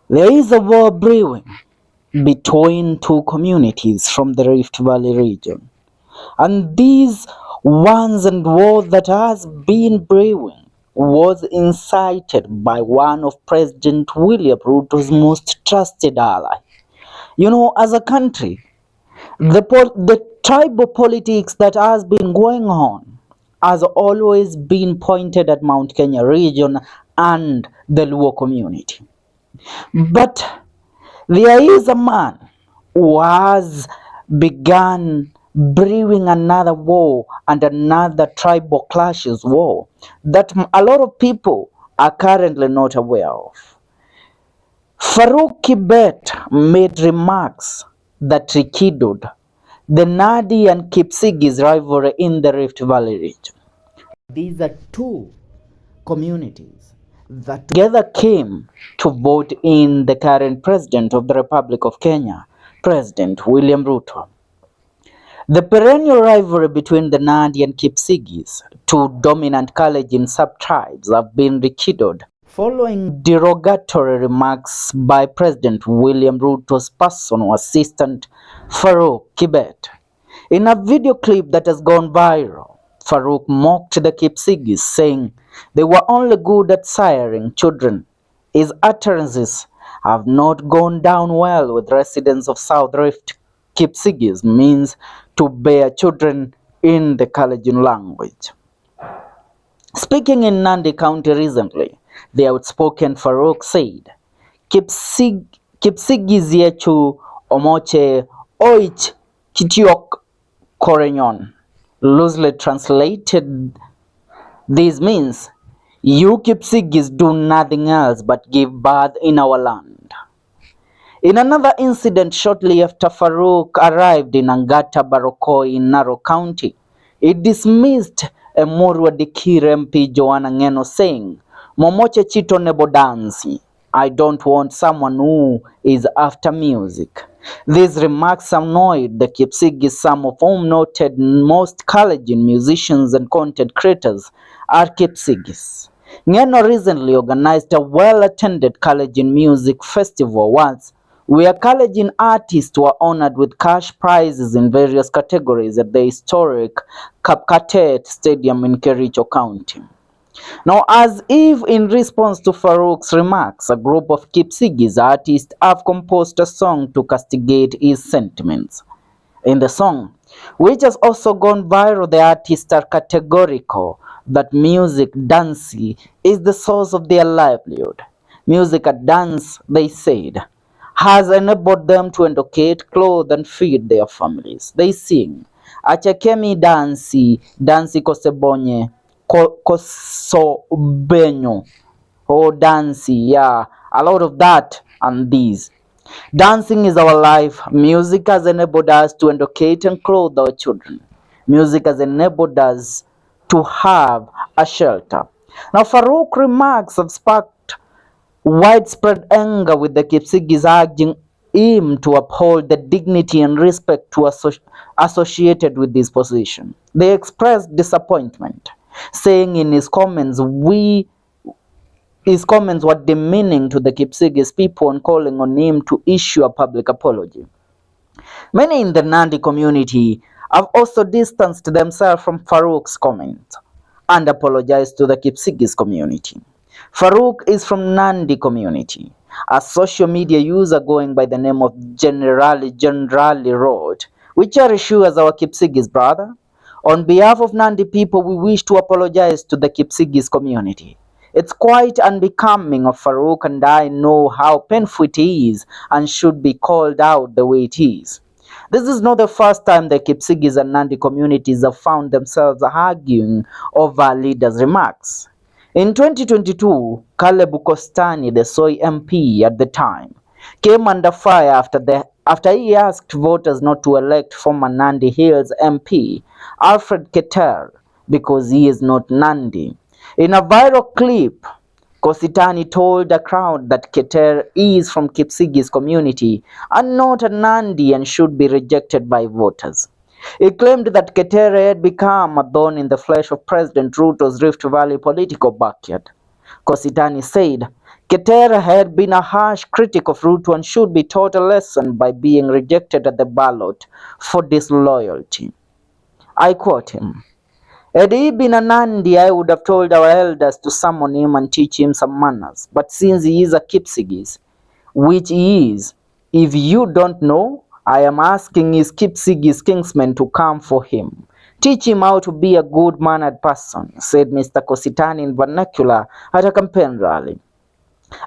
There is a war brewing between two communities from the Rift Valley region. And these wars and wars that has been brewing was incited by one of President William Ruto's most trusted ally. As a country, the tribal politics that has been going on has always been pointed at Mount Kenya region and the Luo community. But there is a man who has begun brewing another war and another tribal clashes war that a lot of people are currently not aware of. Farouk Kibet made remarks that rekindled the Nandi and Kipsigis rivalry in the Rift Valley region. These are two communities that together came to vote in the current president of the Republic of Kenya, President William Ruto. The perennial rivalry between the Nandi and Kipsigis, two dominant Kalenjin sub-tribes, have been rekindled following derogatory remarks by President William Ruto's personal assistant, Farouk Kibet. In a video clip that has gone viral, Farouk mocked the Kipsigis, saying they were only good at siring children. His utterances have not gone down well with residents of South Rift. Kipsigis means to bear children in the Kalenjin language. Speaking in Nandi County recently, the outspoken Farouk said, Kipsigis yechu omoche oich kitiok korenyon. Loosely translated, this means, you Kipsigis do nothing else but give birth in our land. In another incident shortly after Farouk arrived in Angata Barokoi in Narok County, he dismissed Emurua Dikir MP Joanna Ngeno, saying, Momoche chito nebo dansi. I don't want someone who is after music. These remarks annoyed the Kipsigis, some of whom noted most Kalenjin musicians and content creators are Kipsigis. Ngeno recently organized a well-attended Kalenjin music festival once, where Kalenjin artists were honored with cash prizes in various categories at the historic Kapkatet Stadium in Kericho County. Now, as if in response to Farouk's remarks, a group of Kipsigis artists have composed a song to castigate his sentiments. In the song, which has also gone viral, the artists are categorical that music, dancing, is the source of their livelihood. Music and dance, they said, has enabled them to educate, clothe, and feed their families. They sing, Achekemi dansi, dansi kosebonye, kosobenyo. Oh, dansi, yeah, a lot of that and these. Dancing is our life. Music has enabled us to educate and clothe our children. Music has enabled us to have a shelter. Now, Farouk remarks have sparked widespread anger, with the Kipsigis urging him to uphold the dignity and respect associated with this position. They expressed disappointment, saying in his comments were demeaning to the Kipsigis people and calling on him to issue a public apology. Many in the Nandi community have also distanced themselves from Farouk's comments and apologized to the Kipsigis community. Farouk is from Nandi community. A social media user going by the name of Generali wrote, "Which are as our Kipsigis brother? On behalf of Nandi people, we wish to apologize to the Kipsigis community. It's quite unbecoming of Farouk, and I know how painful it is and should be called out the way it is. This is not the first time the Kipsigis and Nandi communities have found themselves arguing over leaders' remarks. In 2022, Caleb Kostani, the Soy MP at the time, came under fire after he asked voters not to elect former Nandi Hills MP Alfred Keter because he is not Nandi. In a viral clip, Kositani told the crowd that Keter is from Kipsigis community and not a Nandi and should be rejected by voters. He claimed that Keter had become a thorn in the flesh of President Ruto's Rift Valley political backyard. Kositani said, Keter had been a harsh critic of Ruto and should be taught a lesson by being rejected at the ballot for disloyalty. I quote him. Had he been a Nandi, I would have told our elders to summon him and teach him some manners. But since he is a Kipsigis, which he is, if you don't know, I am asking his Kipsigis kingsmen to come for him. Teach him how to be a good-mannered person, said Mr. Kositani in vernacular at a campaign rally.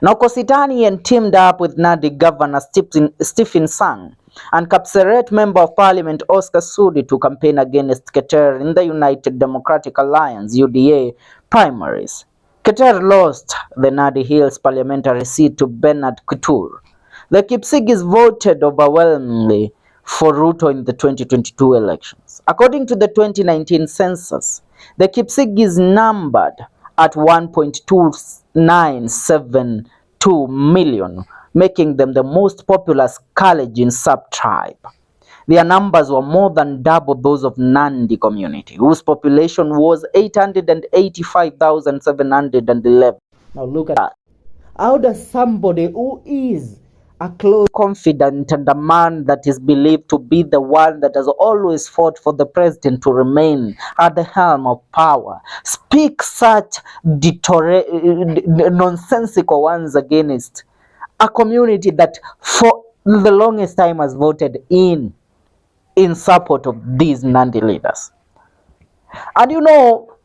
Now Kositani teamed up with Nandi Governor Stephen Sang and Kapseret Member of Parliament Oscar Sudi to campaign against Keter in the United Democratic Alliance UDA primaries. Keter lost the Nandi Hills parliamentary seat to Bernard Couture. The Kipsigis voted overwhelmingly for Ruto in the 2022 elections. According to the 2019 census, the Kipsigis numbered at 1.2972 million, making them the most populous Kalenjin sub-tribe. Their numbers were more than double those of Nandi community, whose population was 885,711. Now look at that. How does somebody who is a close confidant and a man that is believed to be the one that has always fought for the president to remain at the helm of power speak such nonsensical ones against a community that for the longest time has voted in support of these Nandi leaders? And you know,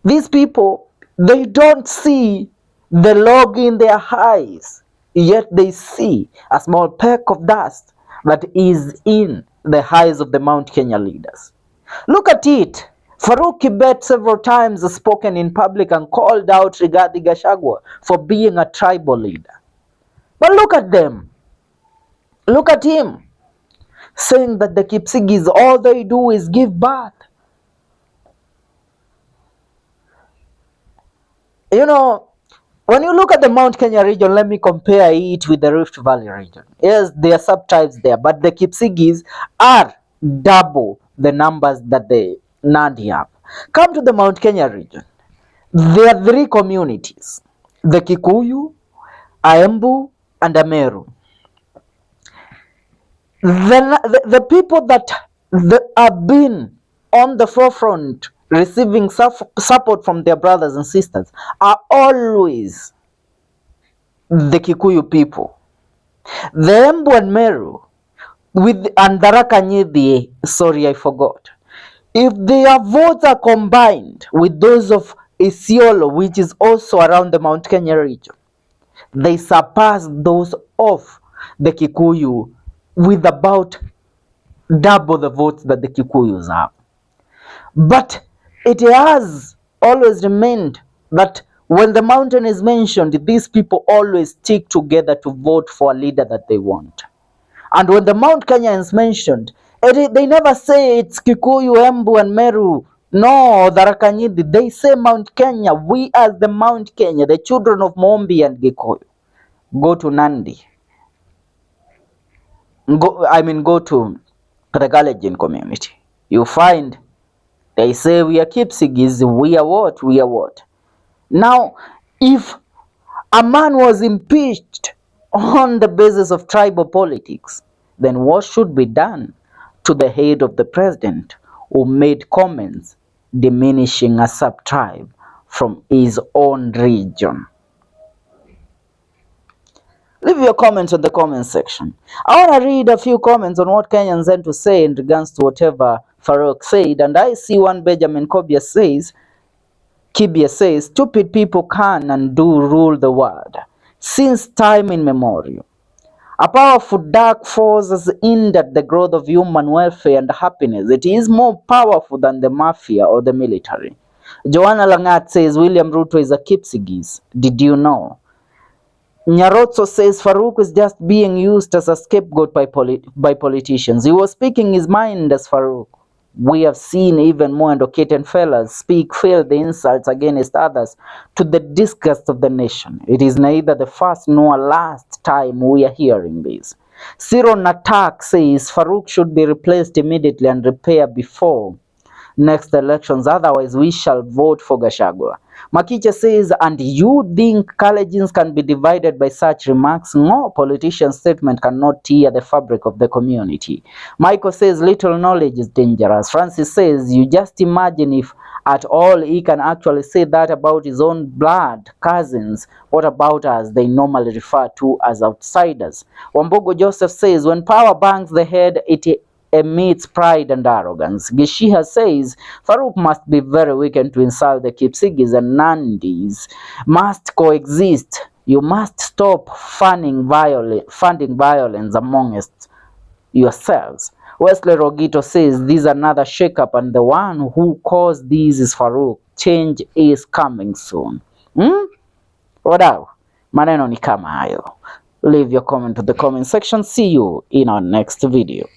these people, they don't see the log in their eyes, yet they see a small peck of dust that is in the eyes of the Mount Kenya leaders. Look at it. Farouk Kibet several times has spoken in public and called out Rigathi Gachagua for being a tribal leader. But look at them. Look at him saying that the Kipsigis, all they do is give birth. You know, when you look at the Mount Kenya region, let me compare it with the Rift Valley region. Yes, there are sub-tribes there, but the Kipsigis are double the numbers that the Nandi have. Come to the Mount Kenya region. There are three communities: the Kikuyu, Aembu, and Ameru. The people that have been on the forefront receiving support from their brothers and sisters are always the Kikuyu people. The Embu and Meru and Tharaka Nithi, sorry, I forgot. If their votes are combined with those of Isiolo, which is also around the Mount Kenya region, they surpass those of the Kikuyu with about double the votes that the Kikuyus have. But it has always remained that when the mountain is mentioned, these people always stick together to vote for a leader that they want. And when the Mount Kenya is mentioned, they never say it's Kikuyu, Embu, and Meru. No, Tharaka Nithi. They say Mount Kenya. We as the Mount Kenya, the children of Mombi and Gikuyu. Go to Nandi. Go to the Kalenjin community. You find they say we are Kipsigis, we are what? We are what? Now, if a man was impeached on the basis of tribal politics, then what should be done to the head of the president who made comments diminishing a sub-tribe from his own region? Leave your comments in the comment section. I want to read a few comments on what Kenyans had to say in regards to whatever Farouk said, and I see one Benjamin Kibia says, stupid people can and do rule the world since time immemorial. A powerful dark force has hindered the growth of human welfare and happiness. It is more powerful than the mafia or the military. Joanna Langat says, William Ruto is a Kipsigis. Did you know? Nyarotso says Farouk is just being used as a scapegoat by politicians. He was speaking his mind as Farouk. We have seen even more educated fellas speak filthy insults against others to the disgust of the nation. It is neither the first nor last time we are hearing this. Cyril Natak says Farouk should be replaced immediately and repaired before next elections, otherwise we shall vote for Gachagua. Makiche says, and you think Kalenjins can be divided by such remarks? No politician's statement cannot tear the fabric of the community. Michael says, little knowledge is dangerous. Francis says, you just imagine if at all he can actually say that about his own blood cousins. What about us? They normally refer to as outsiders. Wambogo Joseph says, when power bangs the head, it emits pride and arrogance. Gishiha says, Farouk must be very wicked to insult the Kipsigis and Nandis must coexist. You must stop funding violence amongst yourselves. Wesley Rogito says, this is another shakeup and the one who caused this is Farouk. Change is coming soon. Wadau, maneno ni kama hayo. Leave your comment to the comment section. See you in our next video.